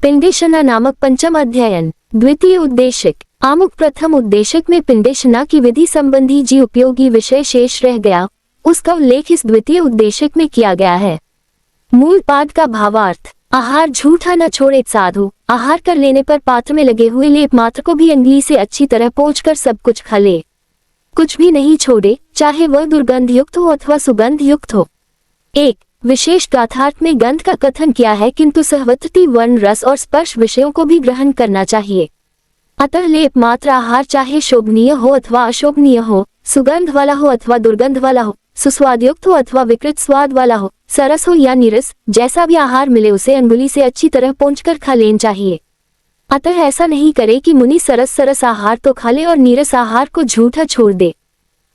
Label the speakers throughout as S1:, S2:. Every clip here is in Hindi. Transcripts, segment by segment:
S1: पिंडेशना नामक पंचम अध्ययन। द्वितीय उद्देशिक। आमुख प्रथम उद्देशिक में पिंडेशना की विधि संबंधी जी उपयोगी विषय शेष रह गया, उसका उल्लेख इस द्वितीय उद्देशिक में किया गया है। मूल पाठ का भावार्थ। आहार झूठा न छोड़े साधु, आहार कर लेने पर पात्र में लगे हुए लेप मात्र को भी अंगुली से अच्छी तरह पोंछकर सब कुछ खा ले, कुछ भी नहीं छोड़े, चाहे वह दुर्गंध युक्त हो अथवा सुगंध युक्त हो। एक विशेष गाथार्थ में गंध का कथन किया है, किंतु सहवर्ती वर्ण रस और स्पर्श विषयों को भी ग्रहण करना चाहिए। अतः लेप मात्र आहार चाहे शोभनीय हो अथवा अशोभनीय हो, सुगंध वाला हो अथवा दुर्गंध वाला हो, सुस्वादयुक्त हो अथवा विकृत स्वाद वाला हो, सरस हो या नीरस, जैसा भी आहार मिले उसे अंगुली से अच्छी तरह पोंछकर खा लेना चाहिए। अतः ऐसा नहीं करे कि मुनि सरस आहार तो खा ले और नीरस आहार को झूठा छोड़ दे।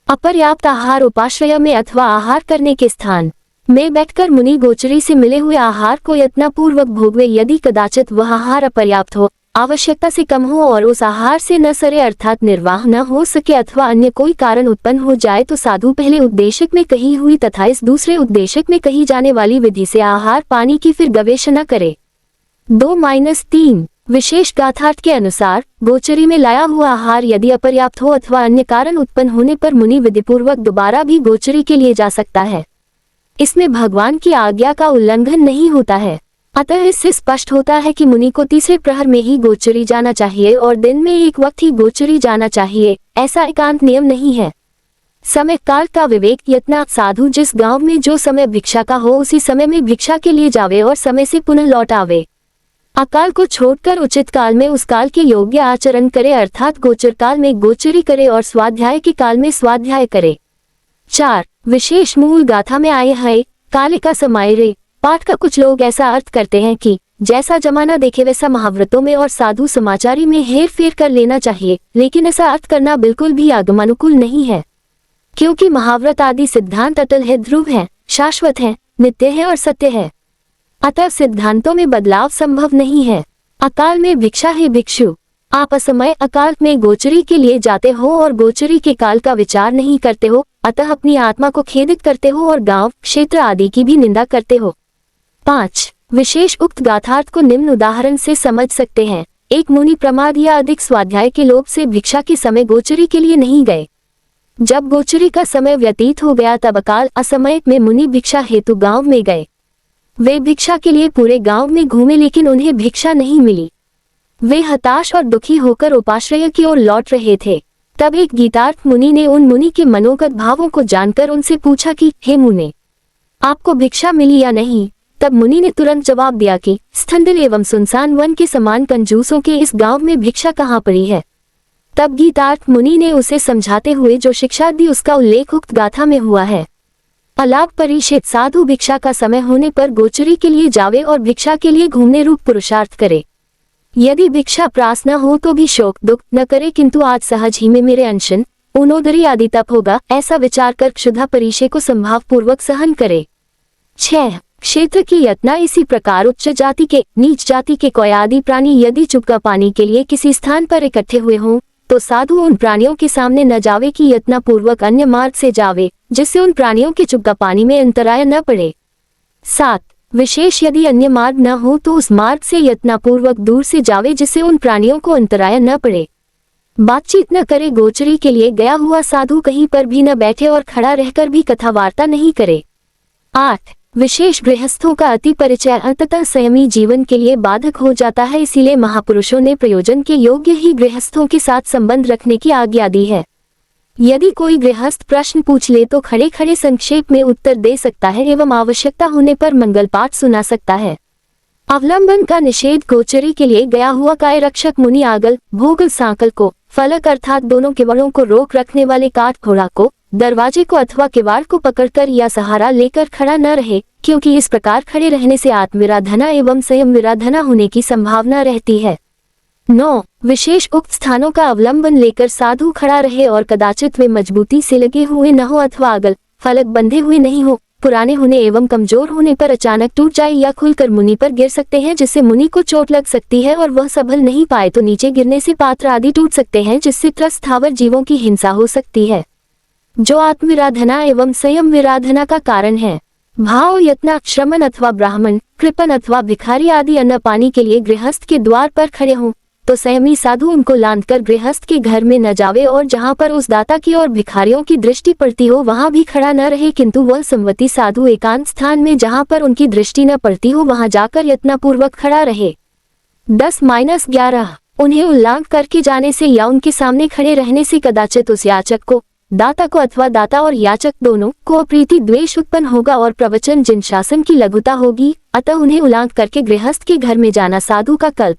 S1: अपर्याप्त आहार उपाश्रय में अथवा आहार करने के स्थान में बैठकर मुनि गोचरी से मिले हुए आहार को यत्नपूर्वक भोगवे। यदि कदाचित वह आहार अपर्याप्त हो, आवश्यकता से कम हो और उस आहार से न सरे अर्थात निर्वाह न हो सके अथवा अन्य कोई कारण उत्पन्न हो जाए, तो साधु पहले उद्देशिक में कही हुई तथा इस दूसरे उद्देशिक में कही जाने वाली विधि से आहार पानी की फिर गवेषणा करे। 2-3 विशेष गाथार्थ के अनुसार गोचरी में लाया हुआ आहार यदि अपर्याप्त हो अथवा अन्य कारण उत्पन्न होने पर मुनि विधिपूर्वक दोबारा भी गोचरी के लिए जा सकता है। इसमें भगवान की आज्ञा का उल्लंघन नहीं होता है। अतः इससे स्पष्ट होता है कि मुनि को तीसरे प्रहर में ही गोचरी जाना चाहिए और दिन में एक वक्त ही गोचरी जाना चाहिए, ऐसा एकांत नियम नहीं है। समय काल का विवेक यत्न। साधु जिस गांव में जो समय भिक्षा का हो उसी समय में भिक्षा के लिए जावे और समय से पुनः लौट आवे। अकाल को छोड़कर उचित काल में उस काल के योग्य आचरण करे, अर्थात गोचर काल में गोचरी करे और स्वाध्याय के काल में स्वाध्याय करे। 4 विशेष मूल गाथा में आए है काले का समय रे पाठ का कुछ लोग ऐसा अर्थ करते हैं कि जैसा जमाना देखे वैसा महाव्रतों में और साधु समाचारी में हेर फेर कर लेना चाहिए, लेकिन ऐसा अर्थ करना बिल्कुल भी आगमनुकूल नहीं है, क्योंकि महाव्रत आदि सिद्धांत अटल है, ध्रुव है, शाश्वत है, नित्य है और सत्य है। अतः सिद्धांतों में बदलाव संभव नहीं है। अकाल में भिक्षा है भिक्षु। आप असमय अकाल में गोचरी के लिए जाते हो और गोचरी के काल का विचार नहीं करते हो, अतः अपनी आत्मा को खेदित करते हो और गांव क्षेत्र आदि की भी निंदा करते हो। 5 विशेष उक्त गाथार्थ को निम्न उदाहरण से समझ सकते हैं। एक मुनि प्रमाद या अधिक स्वाध्याय के लोभ से भिक्षा के समय गोचरी के लिए नहीं गए। जब गोचरी का समय व्यतीत हो गया तब अकाल असमय में मुनि भिक्षा हेतु गांव में गए। वे भिक्षा के लिए पूरे गांव में घूमे, लेकिन उन्हें भिक्षा नहीं मिली। वे हताश और दुखी होकर उपाश्रय की ओर लौट रहे थे। तब एक गीतार्थ मुनि ने उन मुनि के मनोगत भावों को जानकर उनसे पूछा कि हे मुने, आपको भिक्षा मिली या नहीं? तब मुनि ने तुरंत जवाब दिया कि स्थंडिल एवं सुनसान वन के समान कंजूसों के इस गांव में भिक्षा कहाँ पड़ी है। तब गीतार्थ मुनि ने उसे समझाते हुए जो शिक्षा दी उसका उल्लेख उक्त गाथा में हुआ है। अलाप परिषद। साधु भिक्षा का समय होने पर गोचरी के लिए जावे और भिक्षा के लिए घूमने रूप पुरुषार्थ करे। यदि भिक्षा प्रास न हो तो भी शोक दुख न करे, किंतु आज सहज ही में मेरे अनशन उनोदरी आदि तप होगा, ऐसा विचार कर क्षुधा परिषद को संभाव पूर्वक सहन करे। 6 क्षेत्र की यत्ना। इसी प्रकार उच्च जाति के नीच जाति के कोई आदि प्राणी यदि चुपका पानी के लिए किसी स्थान पर इकट्ठे हुए हों तो साधु उन प्राणियों के सामने न जावे कि यत्ना पूर्वक अन्य मार्ग से जावे, जिससे उन प्राणियों के चुपका पानी में अंतराय न पड़े। 7 विशेष यदि अन्य मार्ग न हो तो उस मार्ग से यत्नापूर्वक दूर से जावे, जिससे उन प्राणियों को अंतराय न पड़े। बातचीत न करे। गोचरी के लिए गया हुआ साधु कहीं पर भी न बैठे और खड़ा रहकर भी कथा वार्ता नहीं करे। 8 विशेष गृहस्थों का अति परिचय अंततः संयमी जीवन के लिए बाधक हो जाता है, इसीलिए महापुरुषों ने प्रयोजन के योग्य ही गृहस्थों के साथ संबंध रखने की आज्ञा दी है। यदि कोई गृहस्थ प्रश्न पूछ ले तो खड़े खड़े संक्षेप में उत्तर दे सकता है एवं आवश्यकता होने पर मंगल पाठ सुना सकता है। अवलंबन का निषेध। गोचरी के लिए गया हुआ काय रक्षक मुनि आगल भोगल सांकल को, फलक अर्थात दोनों किवाड़ों को रोक रखने वाले काठ घोड़ा को, दरवाजे को अथवा किवाड़ को पकड़कर या सहारा लेकर खड़ा न रहे, क्योंकि इस प्रकार खड़े रहने से आत्मविराधना एवं संयम विराधना होने की संभावना रहती है। 9 विशेष उक्त स्थानों का अवलंबन लेकर साधु खड़ा रहे और कदाचित वे मजबूती से लगे हुए न हो अथवा अगल फलक बंधे हुए नहीं हो, पुराने होने एवं कमजोर होने पर अचानक टूट जाए या खुलकर मुनि पर गिर सकते हैं, जिससे मुनि को चोट लग सकती है और वह संभल नहीं पाए तो नीचे गिरने से पात्र आदि टूट सकते हैं, जिससे त्रस्त स्थावर जीवों की हिंसा हो सकती है, जो आत्मविराधना एवं संयम विराधना का कारण है। भाव यत्न श्रमण अथवा ब्राह्मण कृपण अथवा भिखारी आदि अन्न पानी के लिए गृहस्थ के द्वार पर खड़े हों तो संयमी साधु उनको लांघकर गृहस्थ के घर में न जावे और जहाँ पर उस दाता की और भिखारियों की दृष्टि पड़ती हो वहाँ भी खड़ा न रहे, किंतु वह संवती साधु एकांत स्थान में जहाँ पर उनकी दृष्टि न पड़ती हो वहाँ जाकर यत्नपूर्वक खड़ा रहे। 10-11 उन्हें उल्लंघन करके जाने से या उनके सामने खड़े रहने से कदाचित उस याचक को, दाता को अथवा दाता और याचक दोनों को अप्रीति द्वेष उत्पन्न होगा और प्रवचन जिन शासन की लघुता होगी, अतः उन्हें उल्लंघन करके गृहस्थ के घर में जाना साधु का कल्प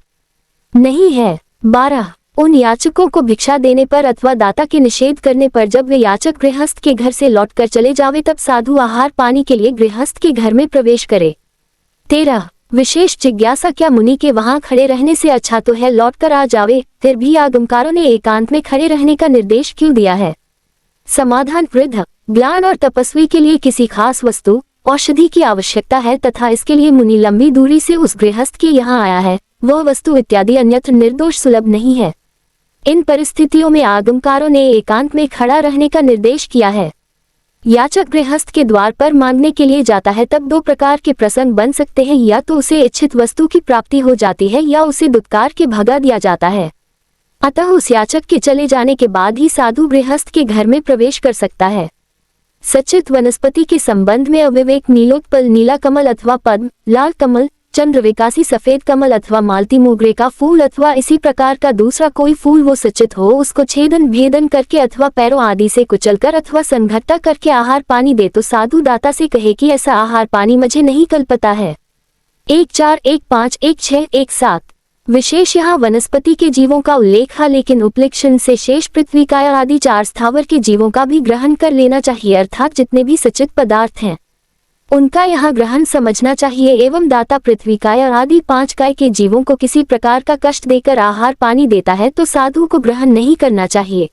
S1: नहीं है। 12 उन याचकों को भिक्षा देने पर अथवा दाता के निषेध करने पर जब वे याचक गृहस्थ के घर से लौटकर चले जावे तब साधु आहार पानी के लिए गृहस्थ के घर में प्रवेश करे। 13 विशेष जिज्ञासा क्या मुनि के वहां खड़े रहने से अच्छा तो है लौटकर आ जावे, फिर भी आगमकारों ने एकांत में खड़े रहने का निर्देश क्यों दिया है? समाधान वृद्ध ज्ञान और तपस्वी के लिए किसी खास वस्तु औषधि की आवश्यकता है तथा इसके लिए मुनि लंबी दूरी से उस गृहस्थ के यहाँ आया है, वह वस्तु इत्यादि अन्यत्र निर्दोष सुलभ नहीं है। इन परिस्थितियों में आगमकारों ने एकांत में खड़ा रहने का निर्देश किया है। याचक गृहस्थ के द्वार पर मांगने के लिए जाता है तब दो प्रकार के प्रसंग बन सकते हैं, या तो उसे इच्छित वस्तु की प्राप्ति हो जाती है या उसे दुत्कार के भगा दिया जाता है। अतः उस याचक के चले जाने के बाद ही साधु गृहस्थ के घर में प्रवेश कर सकता है। सच्चित वनस्पति के संबंध में अविवेक नीलोत्पल नीला कमल अथवा पद्म, लाल कमल, चंद्रविकासी सफेद कमल अथवा मालती मोगरे का फूल अथवा इसी प्रकार का दूसरा कोई फूल वो सच्चित हो उसको छेदन भेदन करके अथवा पैरों आदि से कुचलकर अथवा संघट्टा करके आहार पानी दे तो साधु दाता से कहे कि ऐसा आहार पानी मुझे नहीं कल्पता है। 1-4, 1-5, 1-6, 1-7 विशेष यहाँ वनस्पति के जीवों का उल्लेख है, लेकिन उपलक्षण से शेष पृथ्वी काया आदि 4 स्थावर के जीवों का भी ग्रहण कर लेना चाहिए, अर्थात जितने भी सचित पदार्थ हैं उनका यहाँ ग्रहण समझना चाहिए। एवं दाता पृथ्वी काय आदि 5 काय के जीवों को किसी प्रकार का कष्ट देकर आहार पानी देता है तो साधु को ग्रहण नहीं करना चाहिए।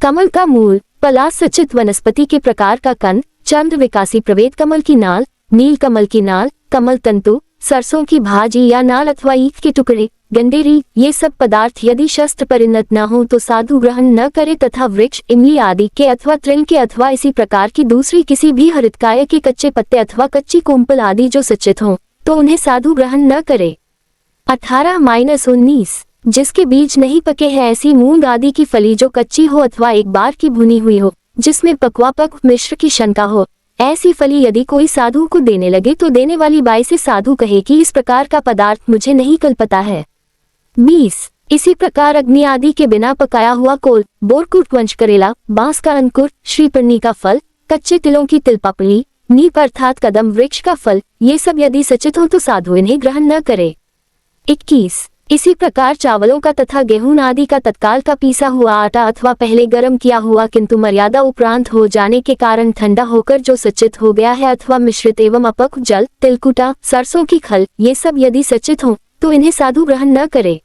S1: कमल का मूल, पलाश सचित वनस्पति के प्रकार का कंद, चंद्र विकासी प्रवेद कमल की नाल, नील कमल की नाल, कमल तंतु, सरसों की भाजी या नाल अथवा ईख के टुकड़े, गंडेरी, ये सब पदार्थ यदि शस्त्र परिणत न हो तो साधु ग्रहण न करे तथा वृक्ष, इमली आदि के अथवा तृण के अथवा इसी प्रकार की दूसरी किसी भी हरितकाय के कच्चे पत्ते अथवा कच्ची कोम्पल आदि जो सच्चित हों तो उन्हें साधु ग्रहण न करे। 18-19 जिसके बीज नहीं पके हैं ऐसी मूंग आदि की फली जो कच्ची हो अथवा एक बार की भुनी हुई हो जिसमें पक्वापक मिश्र की शंका हो, ऐसी फली यदि कोई साधु को देने लगे तो देने वाली बाई से साधु कहे कि इस प्रकार का पदार्थ मुझे नहीं कल्पता है। 20 इसी प्रकार अग्नि आदि के बिना पकाया हुआ कोल, बोरकुट वंश करेला, बांस का अंकुर, श्रीपर्णी का फल, कच्चे तिलों की तिलपापड़ी, नीप अर्थात कदम वृक्ष का फल, ये सब यदि सचित हो तो साधु इन्हें ग्रहण न करे। 21 इसी प्रकार चावलों का तथा गेहूं आदि का तत्काल का पीसा हुआ आटा अथवा पहले गर्म किया हुआ किंतु मर्यादा उपरांत हो जाने के कारण ठंडा होकर जो सचित हो गया है अथवा मिश्रित एवं अपक जल, तिलकुटा, सरसों की खल, ये सब यदि सचित हो तो इन्हें साधु ग्रहण न करे।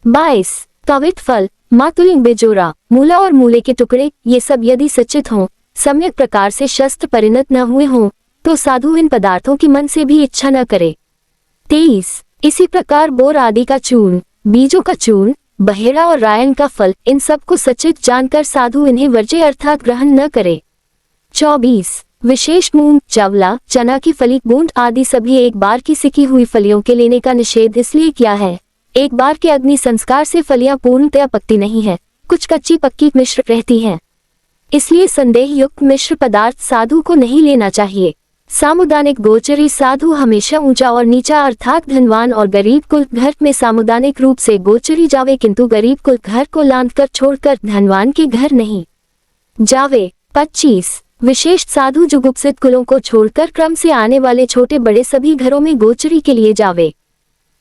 S1: 22 कविट फल, मातुलिंग बेजोरा, मूला और मूले के टुकड़े, ये सब यदि सचित हों, सम्यक प्रकार से शस्त्र परिणत न हुए हों तो साधु इन पदार्थों की मन से भी इच्छा न करे। 23 इसी प्रकार बोर आदि का चूर्ण, बीजों का चूर्ण, बहेड़ा और रायन का फल, इन सब को सचित जानकर साधु इन्हें वर्ज्य अर्थात ग्रहण न करे। 24 विशेष मूंग, चवला, चना की फली, बूंद आदि सभी एक बार की सिकी हुई फलियों के लेने का निषेध इसलिए किया है, एक बार के अग्नि संस्कार से फलियां पूर्णतया पकती नहीं है, कुछ कच्ची पक्की मिश्र रहती हैं, इसलिए संदेह युक्त मिश्र पदार्थ साधु को नहीं लेना चाहिए। सामुदानिक गोचरी साधु हमेशा ऊंचा और नीचा अर्थात धनवान और गरीब कुल घर में सामुदानिक रूप से गोचरी जावे किंतु गरीब कुल घर को लांघकर छोड़कर धनवान के घर नहीं जावे। 25 विशेष साधु जुगुप्सित कुलों को छोड़कर क्रम से आने वाले छोटे बड़े सभी घरों में गोचरी के लिए जावे,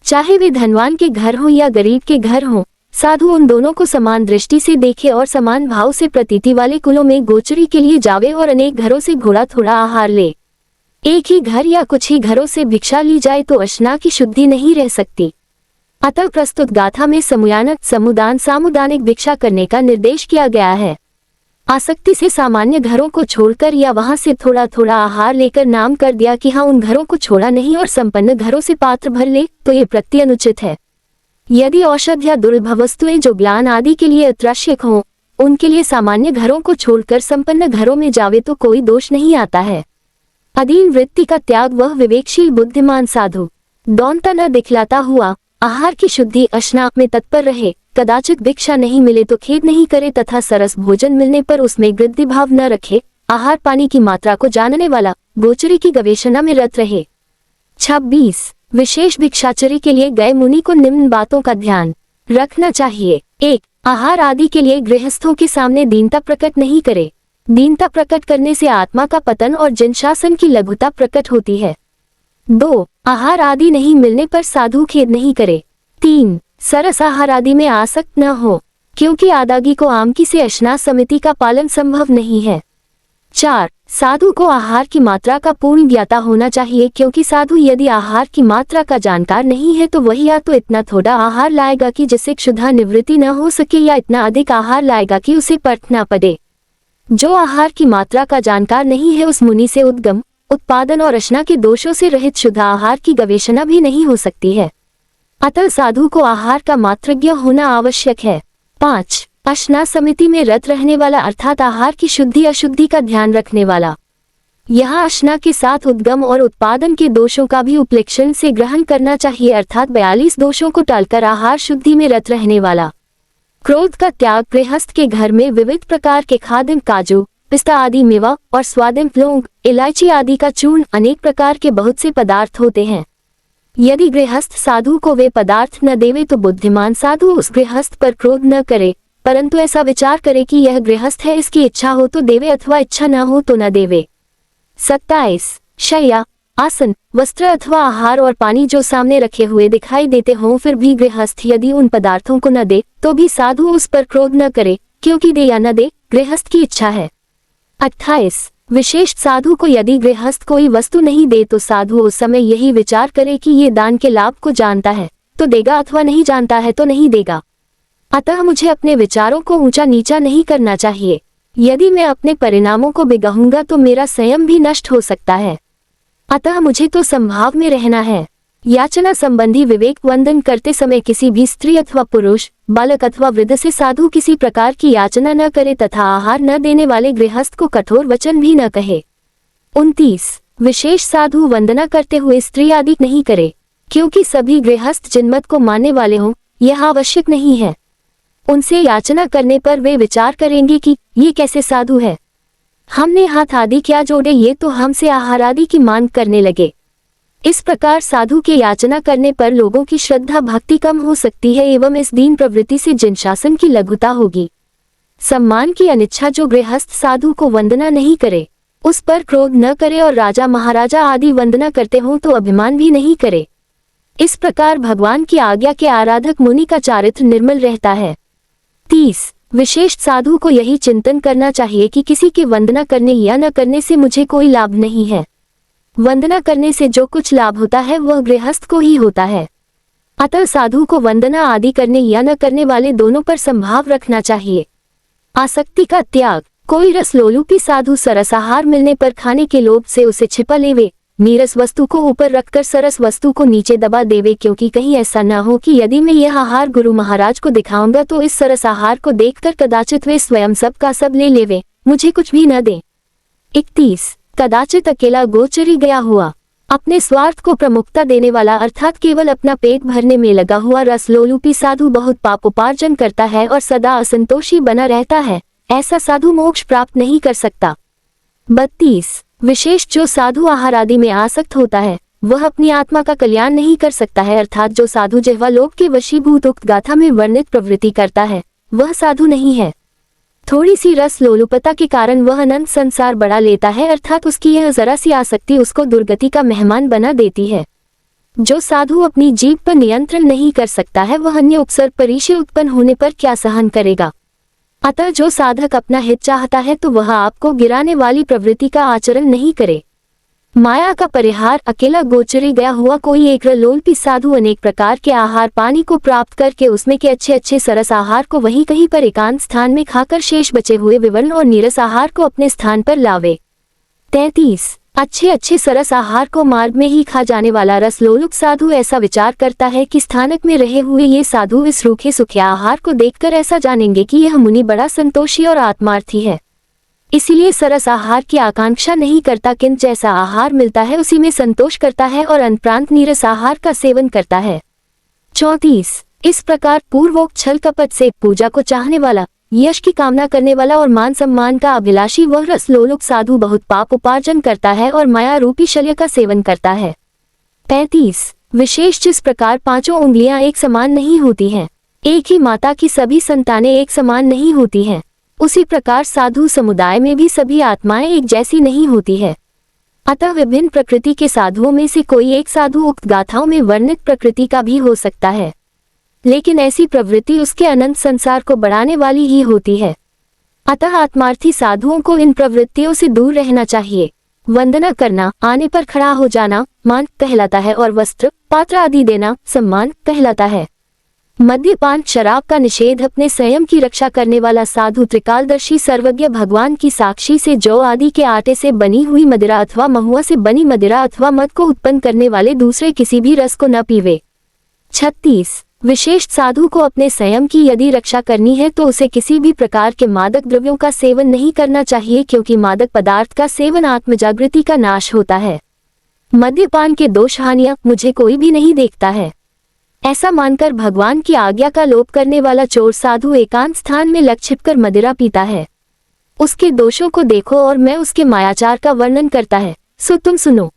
S1: चाहे वे धनवान के घर हो या गरीब के घर हो, साधु उन दोनों को समान दृष्टि से देखे और समान भाव से प्रतीति वाले कुलों में गोचरी के लिए जावे और अनेक घरों से थोड़ा थोड़ा आहार ले। एक ही घर या कुछ ही घरों से भिक्षा ली जाए तो अशना की शुद्धि नहीं रह सकती। अतः प्रस्तुत गाथा में समूयानक समुदान सामुदानिक भिक्षा करने का निर्देश किया गया है। आसक्ति से सामान्य घरों को छोड़कर या वहां से थोड़ा थोड़ा आहार लेकर नाम कर दिया कि हाँ उन घरों को छोड़ा नहीं और संपन्न घरों से पात्र भर ले तो ये प्रति अनुचित है। यदि औषध या दुर्लभ वस्तुएं जो ज्ञान आदि के लिए अत्यावश्यक हों उनके लिए सामान्य घरों को छोड़कर संपन्न घरों में जावे तो कोई दोष नहीं आता है। अधीन वृत्ति का त्याग वह विवेकशील बुद्धिमान साधु दौनता न दिखलाता हुआ आहार की शुद्धि अशनाप में तत्पर रहे, कदाचित भिक्षा नहीं मिले तो खेद नहीं करे तथा सरस भोजन मिलने पर उसमें गृद्धि भाव न रखे, आहार पानी की मात्रा को जानने वाला गोचरी की गवेषणा में रत रहे। 26 विशेष भिक्षाचरी के लिए गए मुनि को निम्न बातों का ध्यान रखना चाहिए। 1 आहार आदि के लिए गृहस्थों के सामने दीनता प्रकट नहीं करे। दीनता प्रकट करने से आत्मा का पतन और जनशासन की लघुता प्रकट होती है। 2 आहार आदि नहीं मिलने पर साधु खेद नहीं करे। 3 सरस आहार आदि में आसक्त न हो, क्योंकि आदागी को आमकी से अशना समिति का पालन संभव नहीं है। 4 साधु को आहार की मात्रा का पूर्ण ज्ञाता होना चाहिए, क्योंकि साधु यदि आहार की मात्रा का जानकार नहीं है तो वही या तो इतना थोड़ा आहार लाएगा कि जिससे क्षुधा निवृत्ति न हो सके, या इतना अधिक आहार लाएगा कि उसे पर्थ न पड़े। जो आहार की मात्रा का जानकार नहीं है उस मुनि से उद्गम, उत्पादन और अशना के दोषों से रहित शुद्ध आहार की गवेषणा भी नहीं हो सकती है। अतः साधु को आहार का मात्रज्ञ होना आवश्यक है। 5 अशना समिति में रत रहने वाला अर्थात आहार की शुद्धि अशुद्धि का ध्यान रखने वाला। यहाँ अशना के साथ उद्गम और उत्पादन के दोषों का भी उपलक्षण से ग्रहण करना चाहिए, अर्थात 42 दोषों को टालकर आहार शुद्धि में रत रहने वाला। क्रोध का त्याग गृहस्थ के घर में विविध प्रकार के खाद्य काजू पिस्ता आदि मेवा और स्वादिष्ट लौंग इलायची आदि का चूर्ण अनेक प्रकार के बहुत से पदार्थ होते हैं। यदि गृहस्थ साधु को वे पदार्थ न देवे तो बुद्धिमान साधु उस गृहस्थ पर क्रोध न करे, परंतु ऐसा विचार करे कि यह गृहस्थ है, इसकी इच्छा हो तो देवे अथवा इच्छा न हो तो न देवे। 27 शय्या आसन वस्त्र अथवा आहार और पानी जो सामने रखे हुए दिखाई देते हों फिर भी गृहस्थ यदि उन पदार्थों को न दे तो भी साधु उस पर क्रोध न करे, क्योंकि दे या न दे गृहस्थ की इच्छा है। 28 विशेष साधु को यदि गृहस्थ कोई वस्तु नहीं दे तो साधु उस समय यही विचार करे कि ये दान के लाभ को जानता है तो देगा अथवा नहीं जानता है तो नहीं देगा। अतः मुझे अपने विचारों को ऊंचा नीचा नहीं करना चाहिए। यदि मैं अपने परिणामों को बिगाऊंगा तो मेरा संयम भी नष्ट हो सकता है। अतः मुझे तो संभाव में रहना है। याचना संबंधी विवेक वंदन करते समय किसी भी स्त्री अथवा पुरुष बालक अथवा वृद्ध से साधु किसी प्रकार की याचना न करे तथा आहार न देने वाले गृहस्थ को कठोर वचन भी न कहे। 29 विशेष साधु वंदना करते हुए स्त्री आदि नहीं करे, क्योंकि सभी गृहस्थ जिनमत को मानने वाले हों यह आवश्यक नहीं है। उनसे याचना करने पर वे विचार करेंगे कि ये कैसे साधु है, हमने हाथ आदि क्या जोड़े, ये तो हमसे आहार आदि की मांग करने लगे। इस प्रकार साधु के याचना करने पर लोगों की श्रद्धा भक्ति कम हो सकती है एवं इस दीन प्रवृत्ति से जनशासन की लघुता होगी। सम्मान की अनिच्छा जो गृहस्थ साधु को वंदना नहीं करे उस पर क्रोध न करे और राजा महाराजा आदि वंदना करते हों तो अभिमान भी नहीं करे। इस प्रकार भगवान की आज्ञा के आराधक मुनि का चारित्र निर्मल रहता है। 30 विशेष साधु को यही चिंतन करना चाहिए कि किसी के वंदना करने या न करने से मुझे कोई लाभ नहीं है। वंदना करने से जो कुछ लाभ होता है वह गृहस्थ को ही होता है। अतः साधु को वंदना आदि करने या न करने वाले दोनों पर संभाव रखना चाहिए। आसक्ति का त्याग कोई रसलोलुपी साधु सरस आहार मिलने पर खाने के लोभ से उसे छिपा लेवे, नीरस वस्तु को ऊपर रखकर सरस वस्तु को नीचे दबा देवे, क्योंकि कहीं ऐसा न हो कि यदि मैं यह आहार गुरु महाराज को दिखाऊंगा तो इस सरस आहार को देखकर कदाचित वे स्वयं सब का सब ले लेवे, मुझे कुछ भी न दे। 31 कदाचित अकेला गोचरी गया हुआ अपने स्वार्थ को प्रमुखता देने वाला अर्थात केवल अपना पेट भरने में लगा हुआ रसलोलुपी साधु बहुत पाप उपार्जन करता है और सदा असंतोषी बना रहता है, ऐसा साधु मोक्ष प्राप्त नहीं कर सकता। 32 विशेष जो साधु आहार आदि में आसक्त होता है वह अपनी आत्मा का कल्याण नहीं कर सकता है, अर्थात जो साधु जिह्वा लोक के वशीभूत उक्त गाथा में वर्णित प्रवृत्ति करता है वह साधु नहीं है। थोड़ी सी रस लोलुपता के कारण वह अनंत संसार बढ़ा लेता है, अर्थात उसकी यह जरा सी आसक्ति उसको दुर्गति का मेहमान बना देती है। जो साधु अपनी जीभ पर नियंत्रण नहीं कर सकता है वह अन्य उपसर्ग परिचय उत्पन्न होने पर क्या सहन करेगा। अतः जो साधक अपना हित चाहता है तो वह आपको गिराने वाली प्रवृत्ति का आचरण नहीं करे। माया का परिहार अकेला गोचरे गया हुआ कोई एक लोलपी साधु अनेक प्रकार के आहार पानी को प्राप्त करके उसमें के अच्छे अच्छे सरस आहार को वहीं कहीं पर एकांत स्थान में खाकर शेष बचे हुए विवर्ण और नीरस आहार को अपने स्थान पर लावे। 33 अच्छे अच्छे सरस आहार को मार्ग में ही खा जाने वाला रसलोलुप साधु ऐसा विचार करता है कि स्थानक में रहे हुए ये साधु इस रूखे सूखे आहार को देखकर ऐसा जानेंगे कि यह मुनि बड़ा संतोषी और आत्मार्थी है। इसीलिए सरस आहार की आकांक्षा नहीं करता, किंतु जैसा आहार मिलता है उसी में संतोष करता है और अनप्रांत नीरस आहार का सेवन करता है। 34। इस प्रकार पूर्वोक्त छल कपट से पूजा को चाहने वाला, यश की कामना करने वाला और मान सम्मान का अभिलाषी वह रस लोलुप साधु बहुत पाप उपार्जन करता है और माया रूपी शल्य का सेवन करता है। 35। विशेष जिस प्रकार पांचों उंगलियां एक समान नहीं होती हैं, एक ही माता की सभी संतानें एक समान नहीं होती हैं, उसी प्रकार साधु समुदाय में भी सभी आत्माएं एक जैसी नहीं होती है। अतः विभिन्न प्रकृति के साधुओं में से कोई एक साधु उक्त गाथाओं में वर्णित प्रकृति का भी हो सकता है, लेकिन ऐसी प्रवृत्ति उसके अनंत संसार को बढ़ाने वाली ही होती है। अतः आत्मार्थी साधुओं को इन प्रवृत्तियों से दूर रहना चाहिए। वंदना करना आने पर खड़ा हो जाना मान कहलाता है और वस्त्र पात्र आदि देना सम्मान कहलाता है। मद्यपान शराब का निषेध अपने संयम की रक्षा करने वाला साधु त्रिकालदर्शी सर्वज्ञ भगवान की साक्षी से जौ आदि के आटे से बनी हुई मदिरा अथवा महुआ से बनी मदिरा अथवा मद को उत्पन्न करने वाले दूसरे किसी भी रस को न पीवे। 36। विशेष साधु को अपने संयम की यदि रक्षा करनी है तो उसे किसी भी प्रकार के मादक द्रव्यों का सेवन नहीं करना चाहिए, क्योंकि मादक पदार्थ का सेवन आत्मजागृति का नाश होता है। मद्यपान के दोष हानियां मुझे कोई भी नहीं देखता है, ऐसा मानकर भगवान की आज्ञा का लोप करने वाला चोर साधु एकांत स्थान में लग छिपकर मदिरा पीता है। उसके दोषों को देखो और मैं उसके मायाचार का वर्णन करता है, सो तुम सुनो।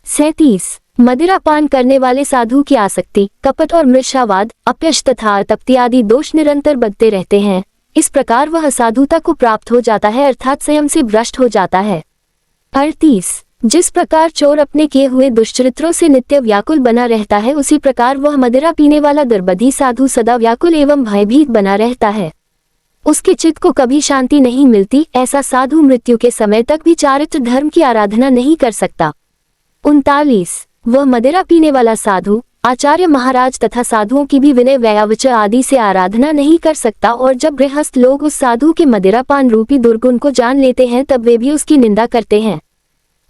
S1: 37। मदिरा पान करने वाले साधु की आसक्ति कपट और मृषावाद अपयश तथा अतप्ति आदि दोष निरंतर बढ़ते रहते हैं। इस प्रकार वह असाधुता को प्राप्त हो जाता है, अर्थात संयम से भ्रष्ट हो जाता है। 38। जिस प्रकार चोर अपने किए हुए दुष्चरित्रों से नित्य व्याकुल बना रहता है, उसी प्रकार वह मदिरा पीने वाला दुर्बधी साधु सदा व्याकुल एवं भयभीत बना रहता है। उसके चित्त को कभी शांति नहीं मिलती। ऐसा साधु मृत्यु के समय तक भी चारित्र धर्म की आराधना नहीं कर सकता। 39। वह मदिरा पीने वाला साधु आचार्य महाराज तथा साधुओं की भी विनय व्यावच आदि से आराधना नहीं कर सकता, और जब गृहस्थ लोग उस साधु के मदिरा पान रूपी दुर्गुण को जान लेते हैं तब वे भी उसकी निंदा करते हैं।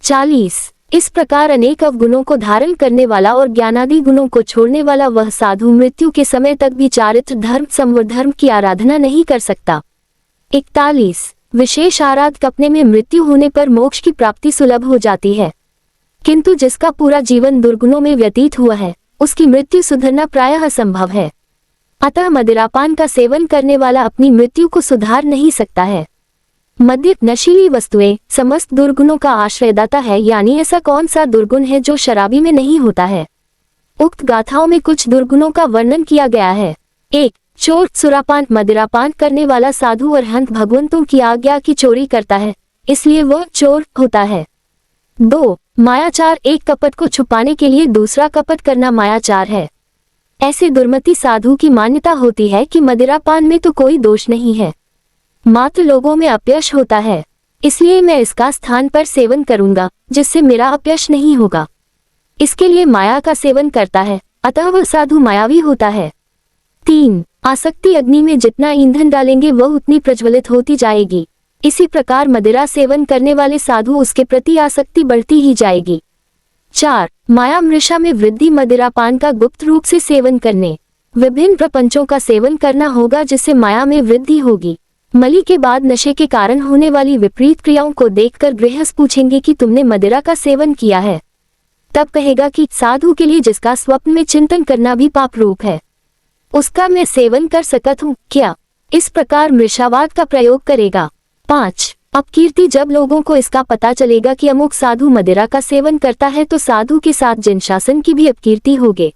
S1: 40। इस प्रकार अनेक अवगुणों को धारण करने वाला और ज्ञानादि गुणों को छोड़ने वाला वह साधु मृत्यु के समय तक भी चारित्र धर्म संवर्धर्म की आराधना नहीं कर सकता। 41। विशेष आराधक अपने में मृत्यु होने पर मोक्ष की प्राप्ति सुलभ हो जाती है, किंतु जिसका पूरा जीवन दुर्गुणों में व्यतीत हुआ है उसकी मृत्यु सुधरना प्रायः असंभव है। अतः मदिरापान का सेवन करने वाला अपनी मृत्यु को सुधार नहीं सकता है। मद्य नशीली वस्तुएं समस्त दुर्गुणों का आश्रयदाता है, यानी ऐसा कौन सा दुर्गुण है जो शराबी में नहीं होता है। उक्त गाथाओं में कुछ दुर्गुणों का वर्णन किया गया है। 1. चोर सुरापान मदिरापान करने वाला साधु अरहंत भगवंतों की आज्ञा की चोरी करता है, इसलिए वह चोर होता है। 2. मायाचार एक कपट को छुपाने के लिए दूसरा कपट करना मायाचार है। ऐसे दुर्मति साधु की मान्यता होती है कि मदिरापान में तो कोई दोष नहीं है, मात्र लोगों में अपयश होता है, इसलिए मैं इसका स्थान पर सेवन करूंगा जिससे मेरा अपयश नहीं होगा। इसके लिए माया का सेवन करता है, अतः वह साधु मायावी होता है। 3. आसक्ति अग्नि में जितना ईंधन डालेंगे वह उतनी प्रज्वलित होती जाएगी। इसी प्रकार मदिरा सेवन करने वाले साधु उसके प्रति आसक्ति बढ़ती ही जाएगी। 4. माया मृषा में वृद्धि मदिरापान का गुप्त रूप से सेवन करने विभिन्न प्रपंचों का सेवन करना होगा, जिससे माया में वृद्धि होगी। मली के बाद नशे के कारण होने वाली विपरीत क्रियाओं को देखकर गृहस्थ पूछेंगे कि तुमने मदिरा का सेवन किया है, तब कहेगा कि साधु के लिए जिसका स्वप्न में चिंतन करना भी पाप रूप है, उसका मैं सेवन कर सकत हूँ क्या? इस प्रकार मृषावाद का प्रयोग करेगा। 5. अपकीर्ति जब लोगों को इसका पता चलेगा कि अमुक साधु मदिरा का सेवन करता है तो साधु के साथ जिन शासन की भी अपकीर्ति होगी।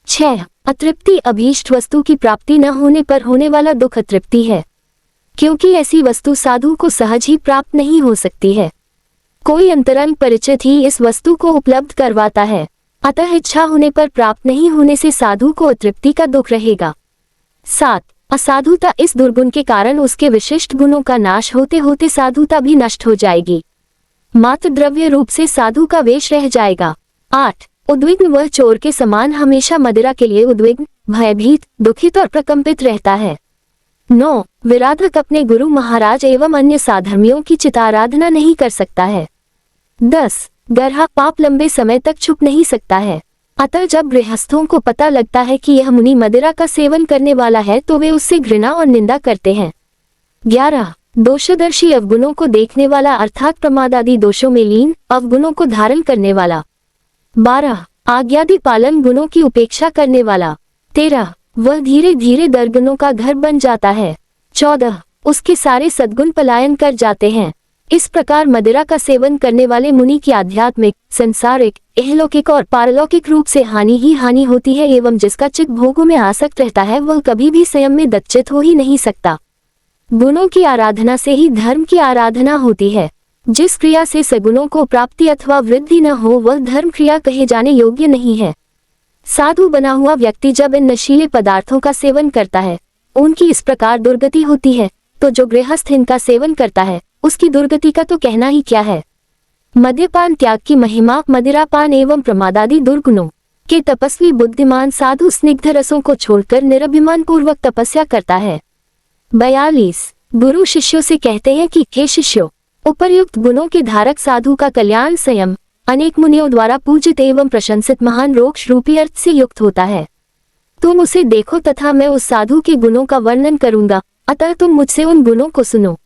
S1: 6. अतृप्ति अभीष्ट वस्तु की प्राप्ति न होने पर होने वाला दुख अतृप्ति है, क्योंकि ऐसी वस्तु साधु को सहज ही प्राप्त नहीं हो सकती है, कोई अंतरंग परिचित ही इस वस्तु को उपलब्ध करवाता है। अतः इच्छा होने पर प्राप्त नहीं होने से साधु को अतृप्ति का दुख रहेगा। 7. असाधुता इस दुर्गुण के कारण उसके विशिष्ट गुणों का नाश होते होते साधुता भी नष्ट हो जाएगी, मात्र द्रव्य रूप से साधु का वेश रह जाएगा। 8. उद्विग्न वह चोर के समान हमेशा मदिरा के लिए उद्विग्न भयभीत दुखित और प्रकंपित रहता है। 9. विराधक अपने गुरु महाराज एवं अन्य साधर्मियों की चिताराधना नहीं कर सकता है। 10. गरहा पाप लंबे समय तक छुप नहीं सकता है, अतः जब गृहस्थों को पता लगता है कि यह मुनि मदिरा का सेवन करने वाला है तो वे उससे घृणा और निंदा करते हैं। 11. दोषदर्शी अवगुणों को देखने वाला अर्थात प्रमाद आदि दोषों में लीन अवगुणों को धारण करने वाला। 12 आज्ञादि पालन गुणों की उपेक्षा करने वाला। 13 वह धीरे धीरे दर्गनों का घर बन जाता है। 14 उसके सारे सद्गुण पलायन कर जाते हैं। इस प्रकार मदिरा का सेवन करने वाले मुनि की आध्यात्मिक, संसारिक, इहलौकिक और पारलौकिक रूप से हानि ही हानि होती है एवं जिसका चित्त भोगों में आसक्त रहता है वह कभी भी संयम में दच्चित हो ही नहीं सकता। गुणों की आराधना से ही धर्म की आराधना होती है। जिस क्रिया से सगुणों को प्राप्ति अथवा वृद्धि न हो वह धर्म क्रिया कहे जाने योग्य नहीं है। साधु बना हुआ व्यक्ति जब इन नशीले पदार्थों का सेवन करता है उनकी इस प्रकार दुर्गति होती है, तो जो गृहस्थ इनका सेवन करता है उसकी दुर्गति का तो कहना ही क्या है। मद्यपान त्याग की महिमा। मदिरापान एवं प्रमादादि दुर्गुणों के तपस्वी बुद्धिमान साधु स्निग्ध रसों को छोड़कर निरभिमान पूर्वक तपस्या करता है। 42 गुरु शिष्यों से कहते हैं कि हे शिष्यों, उपर्युक्त गुणों के धारक साधु का कल्याण संयम अनेक मुनियों द्वारा पूजित एवं प्रशंसित महान रोक्ष रूपी अर्थ से युक्त होता है। तुम उसे देखो तथा मैं उस साधु के गुणों का वर्णन करूंगा, अतः तुम मुझसे उन गुणों को सुनो।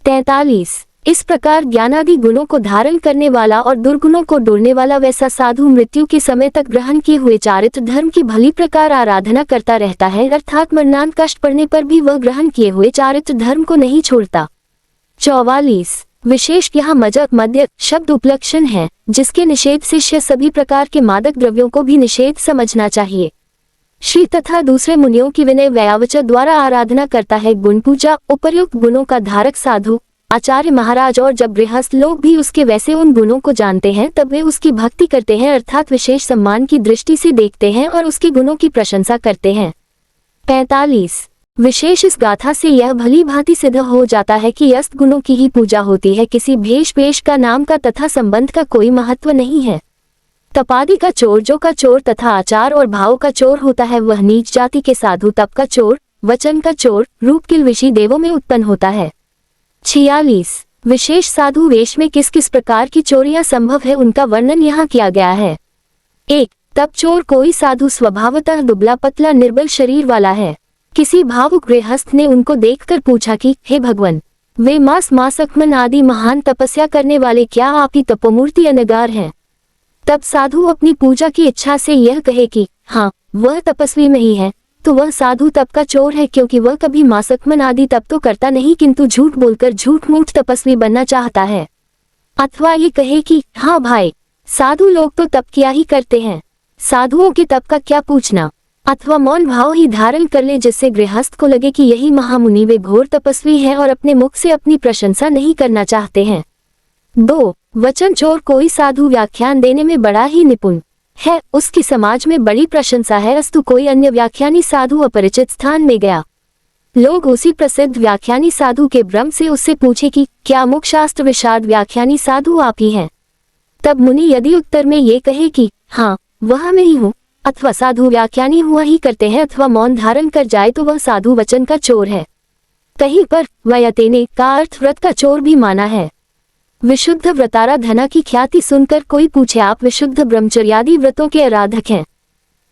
S1: 43 इस प्रकार ज्ञानादि गुणों को धारण करने वाला और दुर्गुणों को डोलने वाला वैसा साधु मृत्यु के समय तक ग्रहण किए हुए चारित्र धर्म की भली प्रकार आराधना करता रहता है, अर्थात मरणांत कष्ट पड़ने पर भी वह ग्रहण किए हुए चारित्र धर्म को नहीं छोड़ता। 44 विशेष यहाँ मजक मद्य शब्द उपलक्षण है, जिसके निषेध शिष्य सभी प्रकार के मादक द्रव्यों को भी निषेध समझना चाहिए। श्री तथा दूसरे मुनियों की विनय व्यावचर द्वारा आराधना करता है। गुण पूजा। उपर्युक्त गुणों का धारक साधु आचार्य महाराज और जब गृहस्थ लोग भी उसके वैसे उन गुणों को जानते हैं तब वे उसकी भक्ति करते हैं, अर्थात विशेष सम्मान की दृष्टि से देखते हैं और उसके गुणों की प्रशंसा करते हैं। 45 विशेष इस गाथा से यह भली भांति सिद्ध हो जाता है कि यस्त गुणों की ही पूजा होती है, किसी भेष पेश का, नाम का तथा संबंध का कोई महत्व नहीं है। तपादि का चोर जो का चोर तथा आचार और भाव का चोर होता है वह नीच जाति के साधु तप का चोर, वचन का चोर, रूप किलविषी देवों में उत्पन्न होता है। 46 विशेष साधु वेश में किस किस प्रकार की चोरियां संभव है उनका वर्णन यहाँ किया गया है। 1 तप चोर कोई साधु स्वभावतः दुबला पतला निर्बल शरीर वाला है। किसी भावुक गृहस्थ ने उनको देखकर पूछा कि हे भगवान, वे मासकमन आदि महान तपस्या करने वाले क्या आप ही तपोमूर्ति अनगार हैं? तब साधु अपनी पूजा की इच्छा से यह कहे कि हाँ वह तपस्वी में ही है, तो वह साधु तप का चोर है, क्योंकि वह कभी मासकमन आदि तप तो करता नहीं किंतु झूठ बोलकर झूठ मूठ तपस्वी बनना चाहता है। अथवा ये कहे कि हाँ भाई, साधु लोग तो तप किया ही करते हैं, साधुओं के तप का क्या पूछना। अथवा मौन भाव ही धारण कर ले जिससे गृहस्थ को लगे कि यही महामुनि वे घोर तपस्वी हैं और अपने मुख से अपनी प्रशंसा नहीं करना चाहते हैं। 2 वचन चोर कोई साधु व्याख्यान देने में बड़ा ही निपुण है, उसकी समाज में बड़ी प्रशंसा है, अस्तु कोई अन्य व्याख्यानी साधु अपरिचित स्थान में गया। लोग उसी प्रसिद्ध व्याख्यानी साधु के भ्रम से उससे पूछे कि क्या मुख शास्त्र विशारद व्याख्यानी साधु आप ही हैं? तब मुनि यदि उत्तर में ये कहे कि हाँ वह मैं ही हूँ, अथवा साधु व्याख्यानी हुआ ही करते हैं, अथवा मौन धारण कर जाए तो वह साधु वचन का चोर है। कहीं पर वयतेने का अर्थ व्रत का चोर भी माना है। विशुद्ध व्रताराधना की ख्याति सुनकर कोई पूछे आप विशुद्ध ब्रह्मचर्यादि व्रतों के आराधक हैं?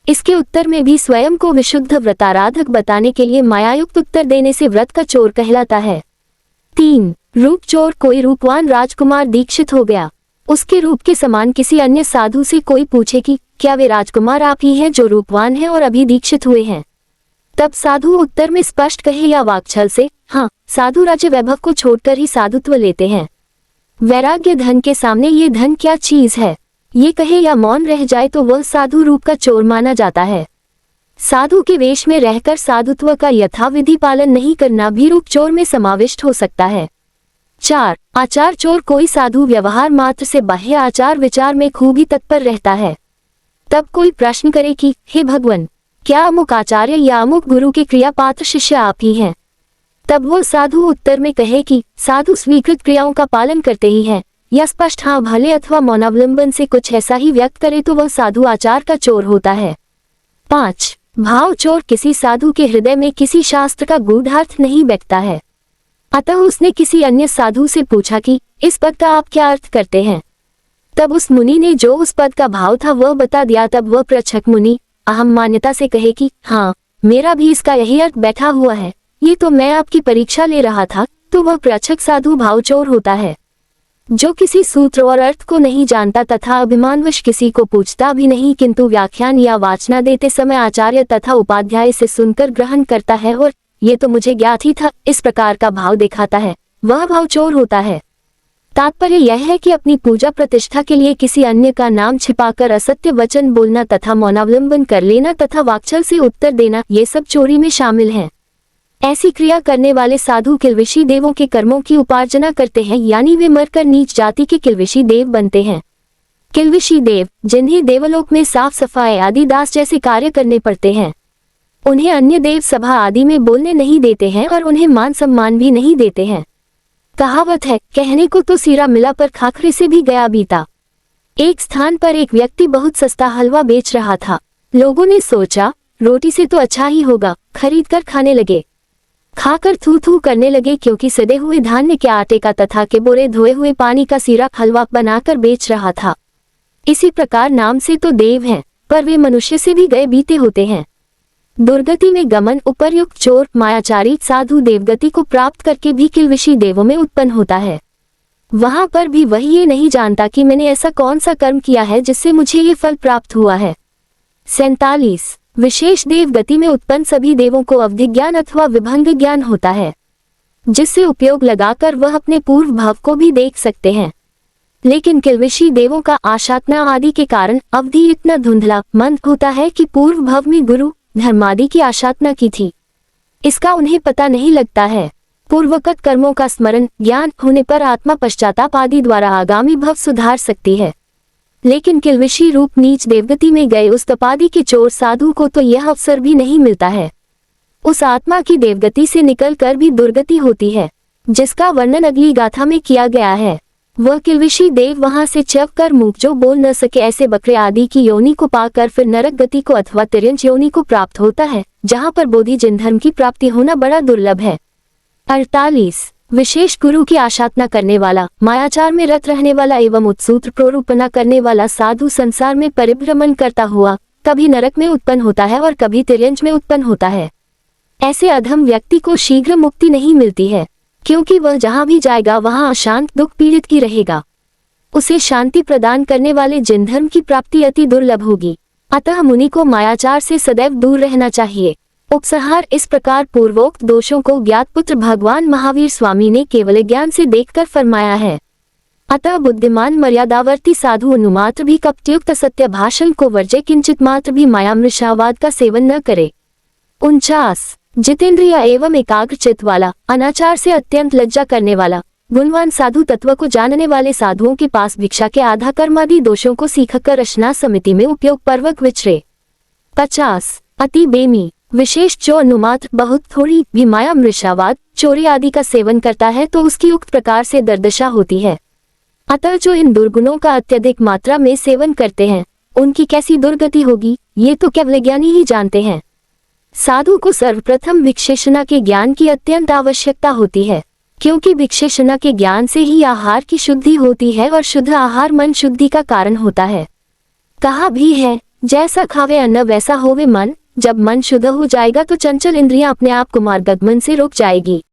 S1: इसके उत्तर में भी स्वयं को विशुद्ध व्रताराधक बताने के लिए मायायुक्त उत्तर देने से व्रत का चोर कहलाता है। 3 रूप चोर कोई रूपवान राजकुमार दीक्षित हो गया, उसके रूप के समान किसी अन्य साधु से कोई पूछे कि क्या वे राजकुमार आप ही हैं जो रूपवान हैं और अभी दीक्षित हुए हैं? तब साधु उत्तर में स्पष्ट कहे या वाक्छल से हाँ, साधु राज्य वैभव को छोड़कर ही साधुत्व लेते हैं। वैराग्य धन के सामने ये धन क्या चीज है, ये कहे या मौन रह जाए तो वह साधु रूप का चोर माना जाता है। साधु के वेश में रहकर साधुत्व का यथाविधि पालन नहीं करना भी रूप चोर में समाविष्ट हो सकता है। 4 आचार चोर कोई साधु व्यवहार मात्र से बाह्य आचार विचार में खूब ही तत्पर रहता है। तब कोई प्रश्न करे कि हे भगवान, क्या अमुक आचार्य या अमुक गुरु के क्रिया पात्र शिष्य आप ही हैं? तब वो साधु उत्तर में कहे कि साधु स्वीकृत क्रियाओं का पालन करते ही हैं, या स्पष्ट हाँ भले अथवा मौनावलंबन से कुछ ऐसा ही व्यक्त करे तो वह साधु आचार का चोर होता है। 5 भाव चोर किसी साधु के हृदय में किसी शास्त्र का गूढ़ार्थ नहीं बैठता है, अतः उसने किसी अन्य साधु से पूछा कि इस पद का आप क्या अर्थ करते हैं? तब उस मुनि ने जो उस पद का भाव था वह बता दिया। तब वह पृच्छक मुनि अहम मान्यता से कहे कि हाँ, मेरा भी इसका यही अर्थ बैठा हुआ है, ये तो मैं आपकी परीक्षा ले रहा था, तो वह प्रचक साधु भावचोर होता है, जो किसी सूत्र और अर्थ को नहीं जानता तथा अभिमानवश किसी को पूछता भी नहीं, किंतु व्याख्यान या वाचना देते समय आचार्य तथा उपाध्याय से सुनकर ग्रहण करता है और ये तो मुझे ज्ञात ही था, इस प्रकार का भाव दिखाता है, वह भावचोर होता है। तात्पर्य यह है कि अपनी पूजा प्रतिष्ठा के लिए किसी अन्य का नाम छिपाकर असत्य वचन बोलना तथा मौनावलंबन कर लेना तथा वाक्छल से उत्तर देना, ये सब चोरी में शामिल हैं। ऐसी क्रिया करने वाले साधु किल्विषी देवों के कर्मों की उपार्जना करते हैं, यानी वे मरकर नीच जाति के किल्विषी देव बनते हैं। किल्विषी देव, जिन्हें देवलोक में साफ सफाई आदि दास जैसे कार्य करने पड़ते हैं, उन्हें अन्य देव सभा आदि में बोलने नहीं देते हैं और उन्हें मान सम्मान भी नहीं देते हैं। कहावत है, कहने को तो सीरा मिला पर खाखरे से भी गया बीता। एक स्थान पर एक व्यक्ति बहुत सस्ता हलवा बेच रहा था। लोगों ने सोचा रोटी से तो अच्छा ही होगा, खरीद कर खाने लगे। खाकर थू थू करने लगे, क्योंकि सड़े हुए धान्य के आटे का तथा के बोरे धोए हुए पानी का सीरा हलवा बनाकर बेच रहा था। इसी प्रकार नाम से तो देव हैं, पर वे मनुष्य से भी गए बीते होते हैं। दुर्गति में गमन उपर्युक्त चोर मायाचारी साधु देवगति को प्राप्त करके भी किल्विषी देवों में उत्पन्न होता है। वहां पर भी वही ये नहीं जानता कि मैंने ऐसा कौन सा कर्म किया है जिससे मुझे ये फल प्राप्त हुआ है। 47 विशेष देव गति में उत्पन्न सभी देवों को अवधि ज्ञान अथवा विभंग ज्ञान होता है, जिससे उपयोग लगाकर वह अपने पूर्व भाव को भी देख सकते हैं। लेकिन किल्विषी देवों का आशातना आदि के कारण अवधि इतना धुंधला मंद होता है कि पूर्व भाव में गुरु धर्मादि की आशातना की थी, इसका उन्हें पता नहीं लगता है। पूर्वगत कर्मों का स्मरण ज्ञान होने पर आत्मा पश्चाताप आदि द्वारा आगामी भव सुधार सकती है। लेकिन किल्विषी रूप नीच देवगति में गए उस तपादि के चोर साधु को तो यह अवसर भी नहीं मिलता है। उस आत्मा की देवगति से निकलकर भी दुर्गति होती है, जिसका वर्णन अगली गाथा में किया गया है। वह किल्विषी देव वहां से चक कर मूक जो बोल न सके ऐसे बकरे आदि की योनि को पाकर फिर नरक गति को अथवा तिर्यंच योनि को प्राप्त होता है, जहाँ पर बोधि जिन धर्म की प्राप्ति होना बड़ा दुर्लभ है। 48 विशेष गुरु की आशातना करने वाला मायाचार में रत रहने वाला एवं उत्सूत्र प्रोरूपना करने वाला साधु संसार में परिभ्रमण करता हुआ कभी नरक में उत्पन्न होता है और कभी तिर्यंच में उत्पन्न होता है। ऐसे अधम व्यक्ति को शीघ्र मुक्ति नहीं मिलती है, क्योंकि वह जहाँ भी जाएगा वहाँ अशांत दुख पीड़ित की रहेगा। उसे शांति प्रदान करने वाले जिन धर्म की प्राप्ति अति दुर्लभ होगी। अतः मुनि को मायाचार से सदैव दूर रहना चाहिए। उपसंहार इस प्रकार पूर्वोक्त दोषों को ज्ञात पुत्र भगवान महावीर स्वामी ने केवल ज्ञान से देखकर फरमाया है। अतः बुद्धिमान मर्यादावर्ती साधु अनुमात्र भी कपटयुक्त सत्य भाषण को वर्जे, किंचित मात्र भी मायामृषावाद का सेवन न करे। 49 जितेंद्रिय एवं एकाग्र चित्त वाला अनाचार से अत्यंत लज्जा करने वाला गुणवान साधु तत्व को जानने वाले साधुओं के पास भिक्षा के आधा कर्मादि दोषों को सीखकर रचना समिति में उपयोग पूर्वक विचरे। 50 अति बेमी विशेष जो अनुमात्र बहुत थोड़ी भी माया मृषावाद चोरी आदि का सेवन करता है तो उसकी उक्त प्रकार से दुर्दशा होती है। अतः जो इन दुर्गुणों का अत्यधिक मात्रा में सेवन करते हैं उनकी कैसी दुर्गति होगी, ये तो केवल ज्ञानी ही जानते हैं। साधु को सर्वप्रथम विक्षेषणा के ज्ञान की अत्यंत आवश्यकता होती है, क्योंकि विक्षेषणा के ज्ञान से ही आहार की शुद्धि होती है और शुद्ध आहार मन शुद्धि का कारण होता है। कहा भी है, जैसा खावे अन्न वैसा होवे मन। जब मन शुद्ध हो जाएगा तो चंचल इंद्रियां अपने आप कुमार गगमन से रुक जाएगी।